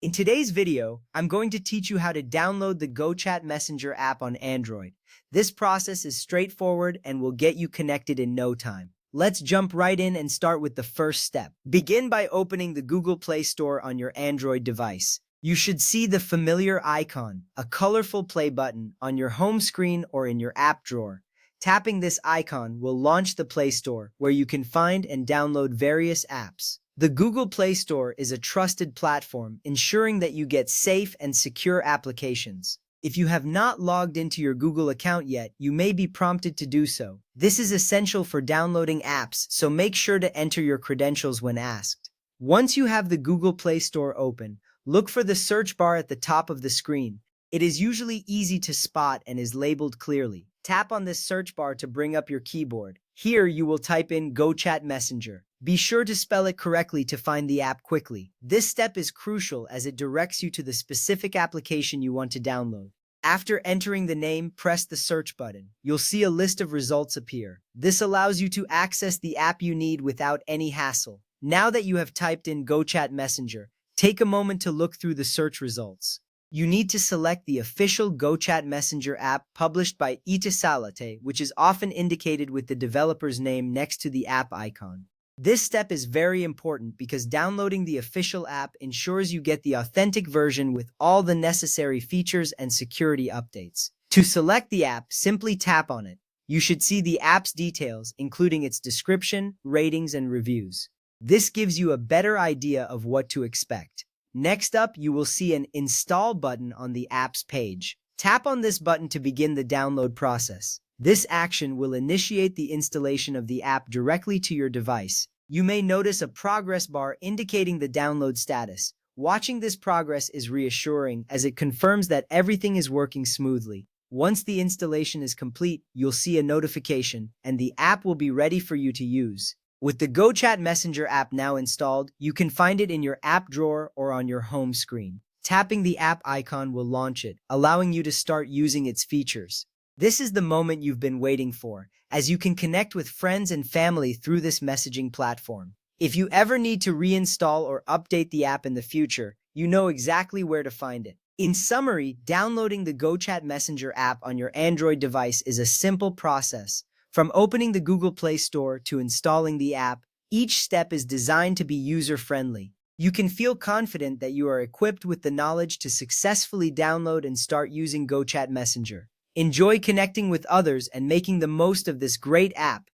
In today's video, I'm going to teach you how to download the GoChat Messenger app on Android. This process is straightforward and will get you connected in no time. Let's jump right in and start with the first step. Begin by opening the Google Play Store on your Android device. You should see the familiar icon, a colorful play button, on your home screen or in your app drawer. Tapping this icon will launch the Play Store, where you can find and download various apps. The Google Play Store is a trusted platform, ensuring that you get safe and secure applications. If you have not logged into your Google account yet, you may be prompted to do so. This is essential for downloading apps, so make sure to enter your credentials when asked. Once you have the Google Play Store open, look for the search bar at the top of the screen. It is usually easy to spot and is labeled clearly. Tap on this search bar to bring up your keyboard. Here you will type in GoChat Messenger. Be sure to spell it correctly to find the app quickly. This step is crucial as it directs you to the specific application you want to download. After entering the name, press the search button. You'll see a list of results appear. This allows you to access the app you need without any hassle. Now that you have typed in GoChat Messenger, take a moment to look through the search results. You need to select the official GoChat Messenger app published by Etisalat, which is often indicated with the developer's name next to the app icon. This step is very important because downloading the official app ensures you get the authentic version with all the necessary features and security updates. To select the app, simply tap on it. You should see the app's details, including its description, ratings, and reviews. This gives you a better idea of what to expect. Next up, you will see an Install button on the app's page. Tap on this button to begin the download process. This action will initiate the installation of the app directly to your device. You may notice a progress bar indicating the download status. Watching this progress is reassuring as it confirms that everything is working smoothly. Once the installation is complete, you'll see a notification, and the app will be ready for you to use. With the GoChat Messenger app now installed, you can find it in your app drawer or on your home screen. Tapping the app icon will launch it, allowing you to start using its features. This is the moment you've been waiting for, as you can connect with friends and family through this messaging platform. If you ever need to reinstall or update the app in the future, you know exactly where to find it. In summary, downloading the GoChat Messenger app on your Android device is a simple process. From opening the Google Play Store to installing the app, each step is designed to be user-friendly. You can feel confident that you are equipped with the knowledge to successfully download and start using GoChat Messenger. Enjoy connecting with others and making the most of this great app.